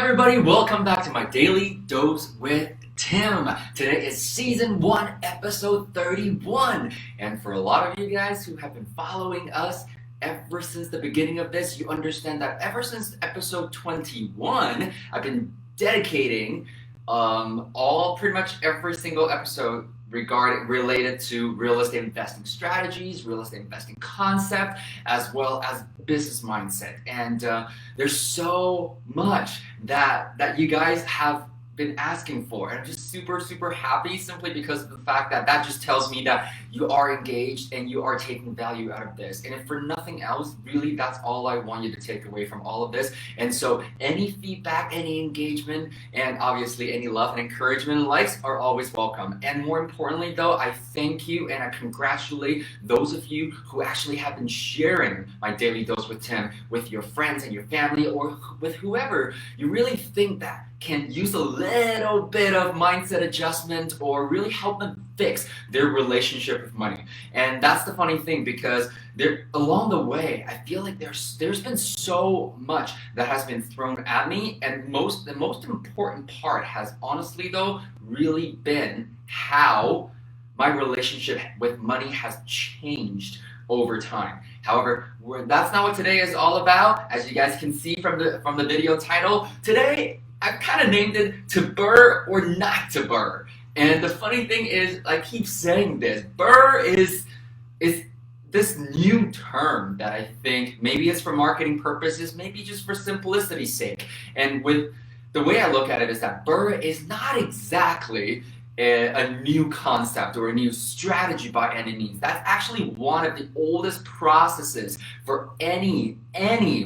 Everybody, welcome back to my Daily Dose with Tim. Today is Season 1, Episode 31. And for a lot of you guys who have been following us ever since the beginning of this, you understand that ever since Episode 21, I've been dedicating pretty much every single episode related to real estate investing strategies, real estate investing concept, as well as business mindset. And there's so much that you guys have been asking for, and I'm just super happy simply because of the fact that just tells me that you are engaged and you are taking value out of this. And if for nothing else, really, that's all I want you to take away from all of this. And so any feedback, any engagement, and obviously any love and encouragement and likes are always welcome. And more importantly though, I thank you and I congratulate those of you who actually have been sharing my Daily Dose with Tim with your friends and your family, or with whoever you really think that can use a little bit of mindset adjustment or really help them fix their relationship with money. And that's the funny thing, because along the way, I feel like there's been so much that has been thrown at me, and the most important part has honestly though really been how my relationship with money has changed over time. However, that's not what today is all about. As you guys can see from the video title, today I've kind of named it to BRRRR or not to BRRRR. And the funny thing is, I keep saying this, BRRRR is this new term that I think maybe it's for marketing purposes, maybe just for simplicity's sake. And with the way I look at it is that BRRRR is not exactly a new concept or a new strategy by any means. That's actually one of the oldest processes for any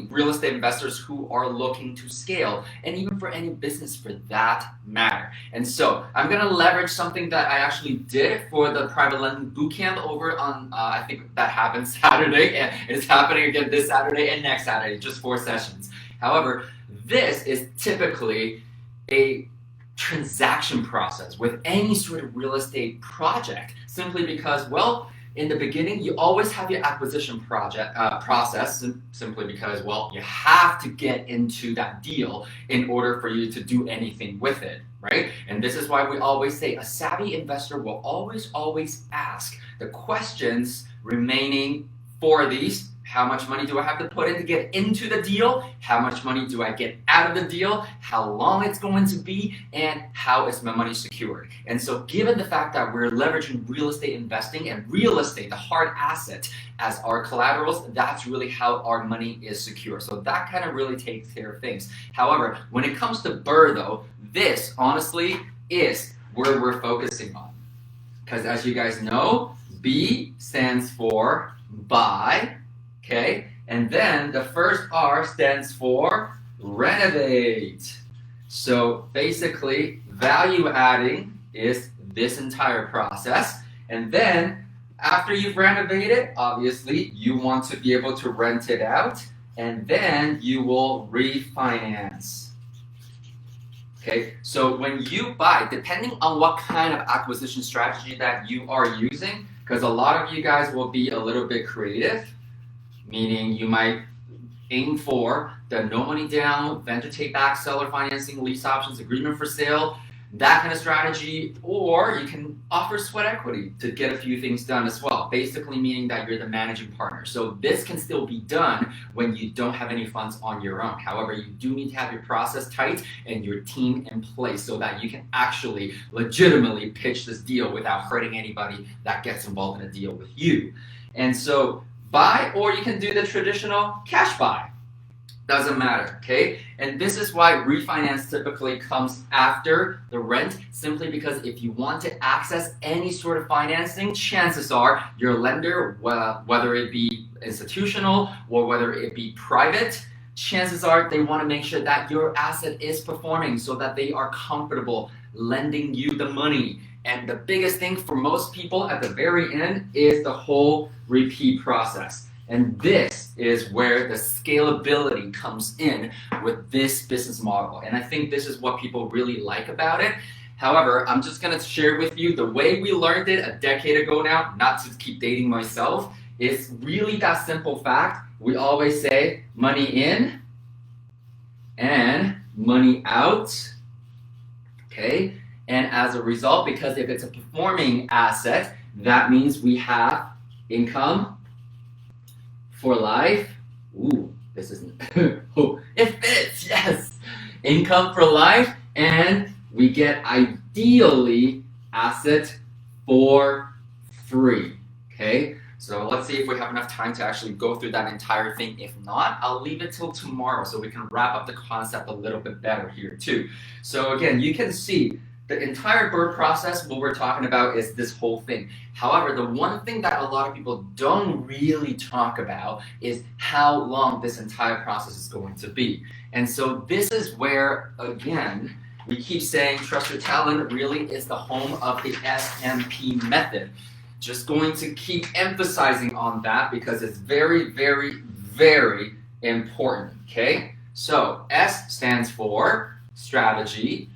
real estate investors who are looking to scale, and even for any business for that matter. And so I'm going to leverage something that I actually did for the private lending bootcamp over on, I think that happened Saturday, and it's happening again this Saturday and next Saturday, just 4 sessions. However, this is typically a transaction process with any sort of real estate project, simply because, well, in the beginning you always have your acquisition process, simply because, well, you have to get into that deal in order for you to do anything with it, right? And this is why we always say a savvy investor will always ask the questions remaining for these: how much money do I have to put in to get into the deal? How much money do I get out of the deal? How long it's going to be? And how is my money secured? And so given the fact that we're leveraging real estate investing and real estate, the hard asset, as our collaterals, that's really how our money is secure. So that kind of really takes care of things. However, when it comes to BRRRR though, this honestly is where we're focusing on. Because as you guys know, B stands for buy. Okay, and then the first R stands for renovate. So basically, value adding is this entire process. And then after you've renovated, obviously you want to be able to rent it out, and then you will refinance. Okay, so when you buy, depending on what kind of acquisition strategy that you are using, because a lot of you guys will be a little bit creative, meaning you might aim for the no money down, vendor take back, seller financing, lease options, agreement for sale, that kind of strategy, or you can offer sweat equity to get a few things done as well, basically meaning that you're the managing partner. So this can still be done when you don't have any funds on your own. However, you do need to have your process tight and your team in place so that you can actually legitimately pitch this deal without hurting anybody that gets involved in a deal with you. And so buy, or you can do the traditional cash buy. Doesn't matter, okay? And this is why refinance typically comes after the rent, simply because if you want to access any sort of financing, chances are your lender, whether it be institutional or whether it be private, chances are they want to make sure that your asset is performing so that they are comfortable lending you the money. And the biggest thing for most people at the very end is the whole repeat process. And this is where the scalability comes in with this business model. And I think this is what people really like about it. However, I'm just going to share with you the way we learned it a decade ago now, not to keep dating myself. It's really that simple fact. We always say money in and money out, okay? And as a result, because if it's a performing asset, that means we have income for life. Ooh, this isn't, oh, it fits, yes. Income for life, and we get ideally asset for free, okay? So let's see if we have enough time to actually go through that entire thing. If not, I'll leave it till tomorrow so we can wrap up the concept a little bit better here too. So again, you can see the entire BRRRR process, what we're talking about is this whole thing. However, the one thing that a lot of people don't really talk about is how long this entire process is going to be. And so this is where, again, we keep saying trust your talent really is the home of the SMP method. Just going to keep emphasizing on that because it's very, very, very important, okay? So S stands for strategy.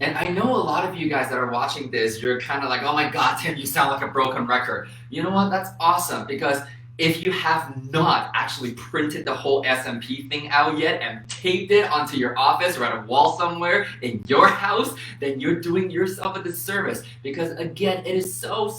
And I know a lot of you guys that are watching this, you're kind of like, oh my God, Tim, you sound like a broken record. You know what? That's awesome because if you have not actually printed the whole SMP thing out yet and taped it onto your office or at a wall somewhere in your house, then you're doing yourself a disservice because again, it is so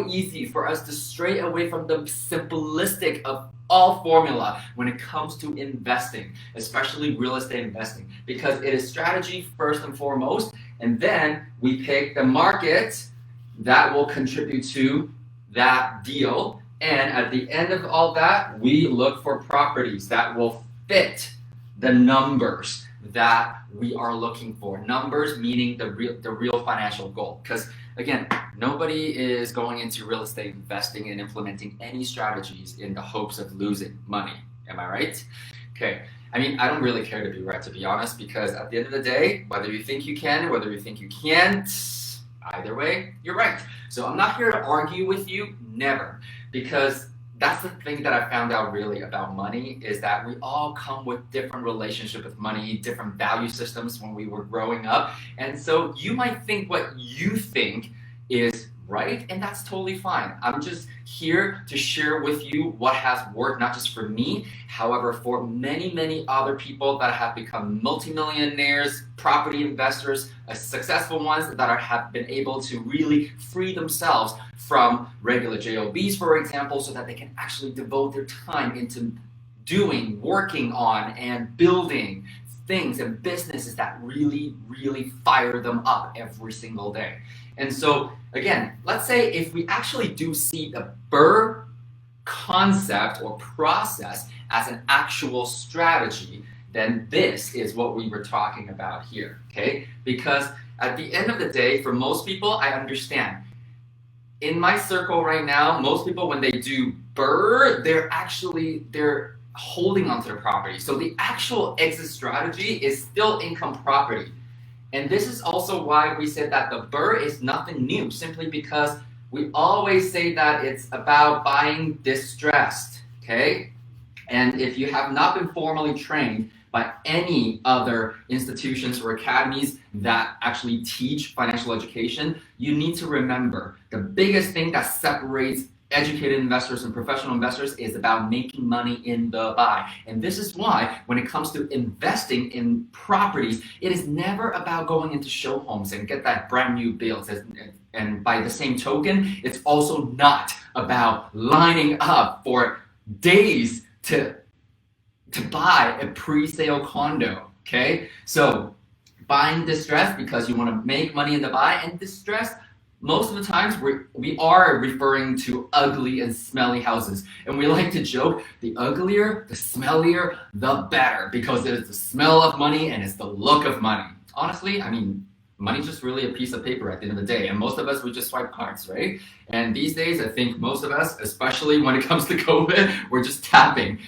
easy for us to stray away from the simplistic of all formula when it comes to investing, especially real estate investing, because it is strategy first and foremost, and then we pick the market that will contribute to that deal. And at the end of all that, we look for properties that will fit the numbers that we are looking for. Numbers meaning the real financial goal. Because again, nobody is going into real estate investing and implementing any strategies in the hopes of losing money. Am I right? Okay. I mean, I don't really care to be right, to be honest, because at the end of the day, whether you think you can, whether you think you can't, either way, you're right. So I'm not here to argue with you, never. Because that's the thing that I found out really about money is that we all come with different relationship with money, different value systems when we were growing up. And so you might think what you think is right, and that's totally fine. I'm just here to share with you what has worked, not just for me, however, for many other people that have become multimillionaires, property investors, successful ones that have been able to really free themselves from regular jobs, for example, so that they can actually devote their time into doing, working on, and building things and businesses that really fire them up every single day. And so, again, let's say if we actually do see the BRRRR concept or process as an actual strategy, then this is what we were talking about here, okay? Because at the end of the day, for most people, I understand. In my circle right now, most people, when they do BRRRR, they're holding onto the property. So the actual exit strategy is still income property. And this is also why we said that the BRRRR is nothing new, simply because we always say that it's about buying distressed, okay? And if you have not been formally trained by any other institutions or academies that actually teach financial education, you need to remember the biggest thing that separates educated investors and professional investors is about making money in the buy. And this is why when it comes to investing in properties, it is never about going into show homes and get that brand new build. And by the same token, it's also not about lining up for days to buy a pre-sale condo, okay? So buying distressed because you want to make money in the buy, and distressed most of the times we are referring to ugly and smelly houses. And we like to joke, the uglier, the smellier, the better, because it is the smell of money and it's the look of money. Honestly, I mean, money's just really a piece of paper at the end of the day. And most of us, we just swipe cards, right? And these days, I think most of us, especially when it comes to COVID, we're just tapping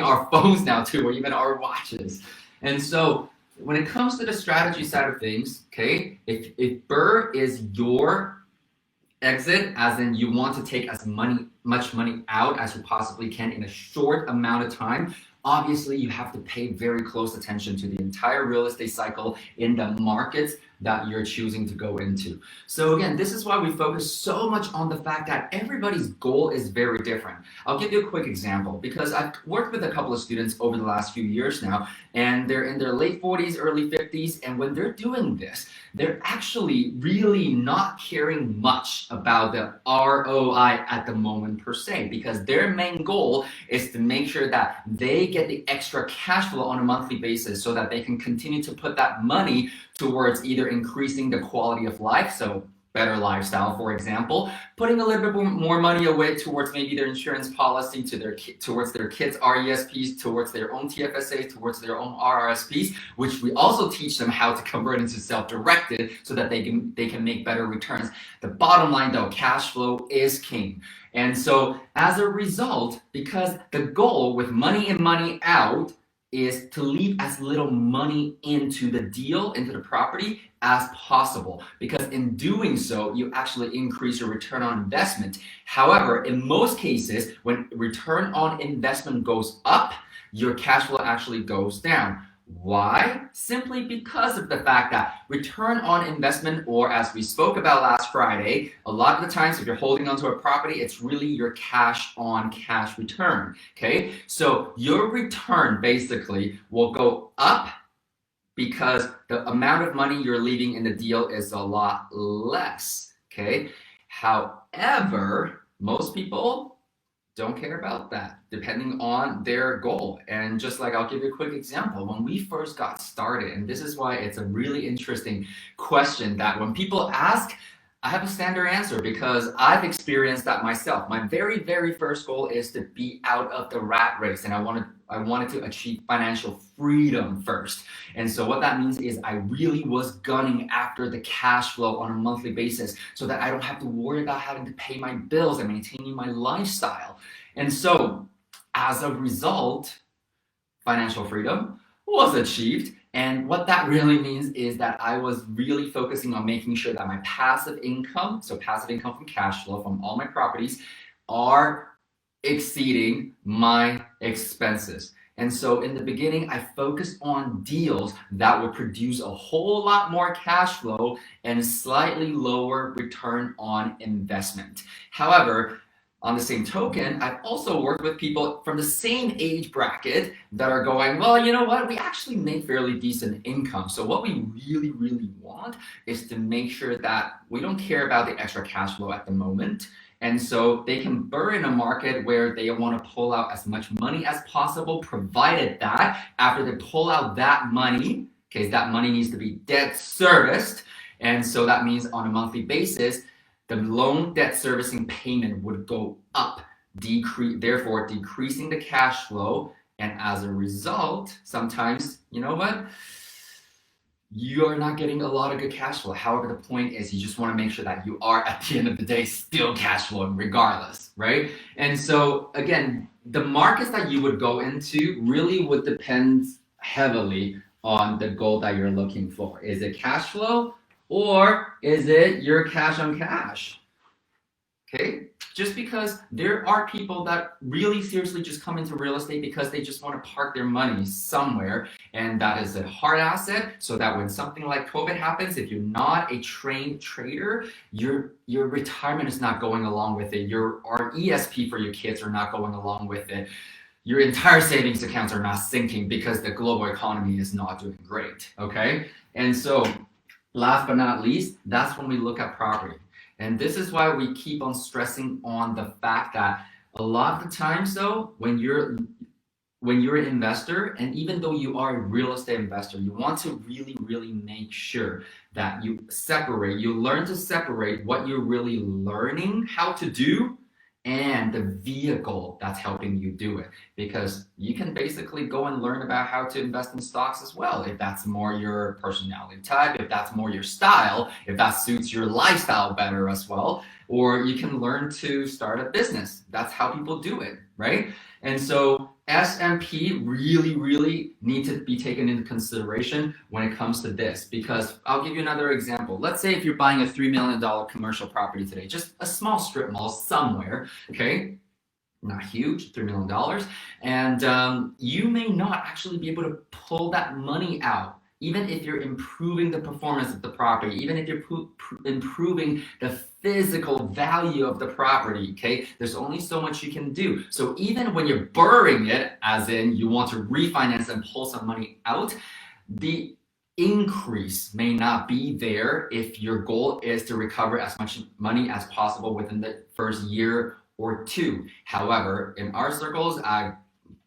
our phones now too, or even our watches. And so when it comes to the strategy side of things, okay, if BRRRR is your exit, as in you want to take as much money out as you possibly can in a short amount of time, obviously you have to pay very close attention to the entire real estate cycle in the markets that you're choosing to go into. So again, this is why we focus so much on the fact that everybody's goal is very different. I'll give you a quick example because I've worked with a couple of students over the last few years now, and they're in their late 40s, early 50s, and when they're doing this, they're actually really not caring much about the ROI at the moment per se, because their main goal is to make sure that they get the extra cash flow on a monthly basis so that they can continue to put that money towards either increasing the quality of life, so better lifestyle, for example, putting a little bit more money away towards maybe their insurance policy, towards their kids' RESPs, towards their own TFSAs, towards their own RRSPs, which we also teach them how to convert into self-directed so that they can make better returns. The bottom line though, cash flow is king. And so as a result, because the goal with money in, money out, is to leave as little money into the deal, into the property as possible, because in doing so, you actually increase your return on investment. However, in most cases, when return on investment goes up, your cash flow actually goes down. Why? Simply because of the fact that return on investment, or as we spoke about last Friday, a lot of the times if you're holding onto a property, it's really your cash on cash return, okay? So your return basically will go up because the amount of money you're leaving in the deal is a lot less, okay? However, most people don't care about that, depending on their goal. And just like, I'll give you a quick example. When we first got started, and this is why it's a really interesting question that when people ask, I have a standard answer because I've experienced that myself. My very, very first goal is to be out of the rat race, and I wanted to achieve financial freedom first. And so what that means is I really was gunning after the cash flow on a monthly basis so that I don't have to worry about having to pay my bills and maintaining my lifestyle. And so as a result, financial freedom was achieved. And what that really means is that I was really focusing on making sure that my passive income, so passive income from cash flow from all my properties, are exceeding my expenses. And so in the beginning, I focused on deals that would produce a whole lot more cash flow and slightly lower return on investment. However, on the same token, I've also worked with people from the same age bracket that are going, well, you know what, we actually make fairly decent income. So what we really, really want is to make sure that we don't care about the extra cash flow at the moment. And so they can burn in a market where they want to pull out as much money as possible, provided that after they pull out that money, okay, that money needs to be debt serviced. And so that means on a monthly basis, the loan debt servicing payment would go up, therefore decreasing the cash flow. And as a result, sometimes, you know what? You are not getting a lot of good cash flow. However, the point is you just want to make sure that you are, at the end of the day, still cash flowing regardless, right? And so again, the markets that you would go into really would depend heavily on the goal that you're looking for. Is it cash flow? Or is it your cash on cash? Okay, just because there are people that really seriously just come into real estate because they just want to park their money somewhere, and that is a hard asset, so that when something like COVID happens, if you're not a trained trader, your retirement is not going along with it, your ESP for your kids are not going along with it, your entire savings accounts are not sinking because the global economy is not doing great, okay? And so last but not least, that's when we look at property. And this is why we keep on stressing on the fact that a lot of the times though, when you're an investor, and even though you are a real estate investor, you want to really, really make sure that you learn to separate what you're really learning how to do and the vehicle that's helping you do it. Because you can basically go and learn about how to invest in stocks as well, if that's more your personality type, if that's more your style, if that suits your lifestyle better as well. Or you can learn to start a business. That's how people do it, right? And so S&P really, really need to be taken into consideration when it comes to this, because I'll give you another example. Let's say if you're buying a $3 million commercial property today, just a small strip mall somewhere, okay? Not huge, $3 million. And you may not actually be able to pull that money out even if you're improving the performance of the property, even if you're improving the physical value of the property, okay, there's only so much you can do. So even when you're BRRRRing it, as in you want to refinance and pull some money out, the increase may not be there if your goal is to recover as much money as possible within the first year or two. However, in our circles, I've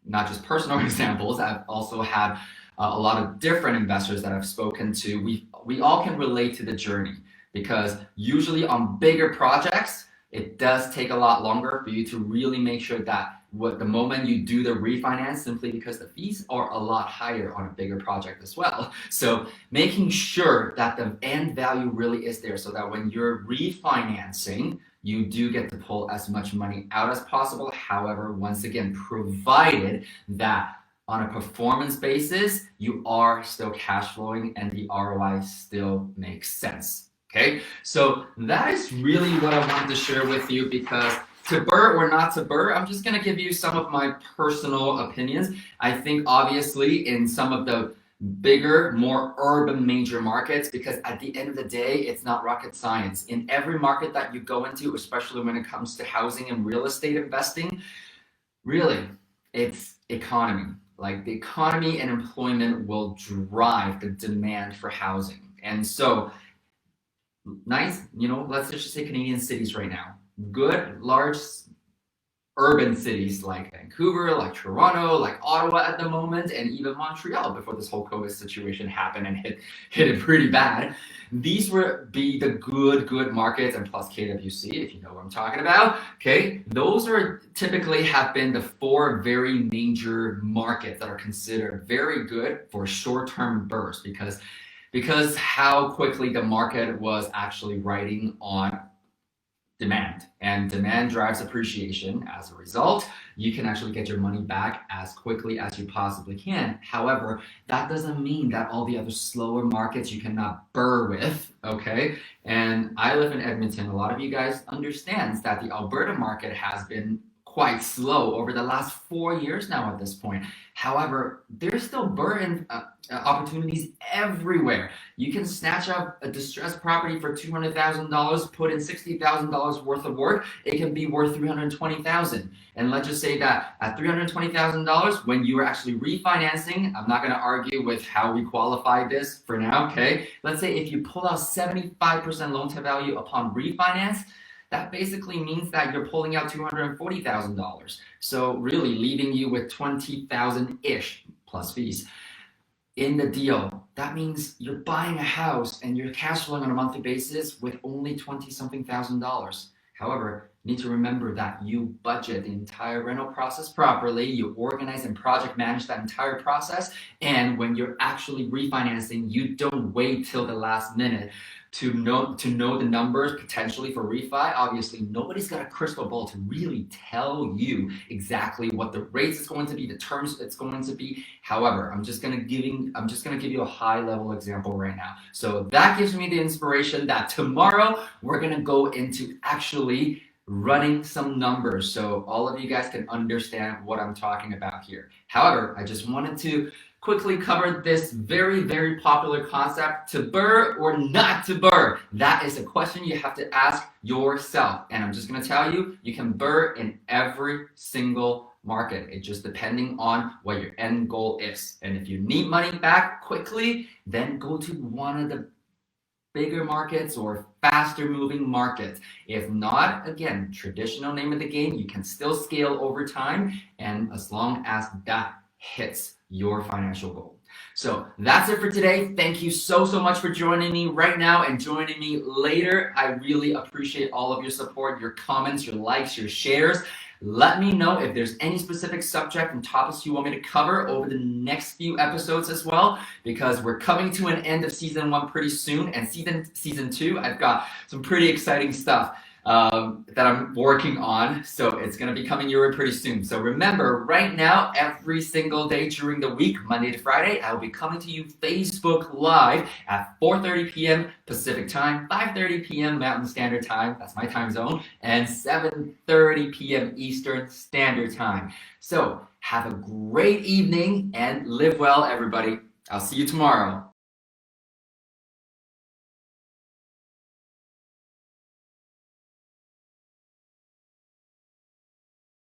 not just personal examples, I've also had a lot of different investors that I've spoken to. We all can relate to the journey, because usually on bigger projects, it does take a lot longer for you to really make sure that the moment you do the refinance, simply because the fees are a lot higher on a bigger project as well. So making sure that the end value really is there, so that when you're refinancing, you do get to pull as much money out as possible. However, once again, provided that on a performance basis, you are still cash flowing and the ROI still makes sense. Okay, so that is really what I wanted to share with you, because to BRRRR or not to BRRRR, I'm just going to give you some of my personal opinions. I think obviously in some of the bigger, more urban major markets, because at the end of the day, it's not rocket science. In every market that you go into, especially when it comes to housing and real estate investing, really, it's economy. Like, the economy and employment will drive the demand for housing. And so, nice, let's just say Canadian cities right now. Good, large urban cities like Vancouver, like Toronto, like Ottawa at the moment, and even Montreal before this whole COVID situation happened and hit it pretty bad. These would be the good markets, and plus KWC, if you know what I'm talking about. Okay, those are typically have been the four very major markets that are considered very good for short-term bursts, because how quickly the market was actually riding on demand, and demand drives appreciation. As a result, you can actually get your money back as quickly as you possibly can. However, that doesn't mean that all the other slower markets you cannot BRRRR with, okay? And I live in Edmonton. A lot of you guys understands that the Alberta market has been quite slow over the last 4 years now at this point. However, there's still BRRRR opportunities everywhere. You can snatch up a distressed property for $200,000, put in $60,000 worth of work. It can be worth $320,000. And let's just say that at $320,000, when you are actually refinancing, I'm not going to argue with how we qualify this for now, okay? Let's say if you pull out 75% loan to value upon refinance, that basically means that you're pulling out $240,000. So really leaving you with $20,000-ish plus fees in the deal. That means you're buying a house and you're cash flowing on a monthly basis with only $20-something thousand. However, you need to remember that you budget the entire rental process properly, you organize and project manage that entire process, and when you're actually refinancing, you don't wait till the last minute to know the numbers potentially for refi. Obviously, nobody's got a crystal ball to really tell you exactly what the rates is going to be, the terms it's going to be. However, I'm just gonna give you a high level example right now. So that gives me the inspiration that tomorrow we're gonna go into actually running some numbers so all of you guys can understand what I'm talking about here. However, I just wanted to quickly cover this very popular concept: to BRRRR or not to BRRRR. That is a question you have to ask yourself. And I'm just going to tell you, you can BRRRR in every single market. It's just depending on what your end goal is. And if you need money back quickly, then go to one of the bigger markets or faster moving markets. If not, again, traditional name of the game, you can still scale over time, and as long as that hits your financial goal. So that's it for today. Thank you so much for joining me right now and joining me later. I really appreciate all of your support, your comments, your likes, your shares. Let me know if there's any specific subject and topics you want me to cover over the next few episodes as well, because we're coming to an end of season 1 pretty soon, and season 2, I've got some pretty exciting stuff that I'm working on, so it's going to be coming your way pretty soon. So remember, right now, every single day during the week, Monday to Friday, I'll be coming to you Facebook Live at 4:30 p.m. Pacific Time, 5:30 p.m. Mountain Standard Time, that's my time zone, and 7:30 p.m. Eastern Standard Time. So have a great evening and live well, everybody. I'll see you tomorrow.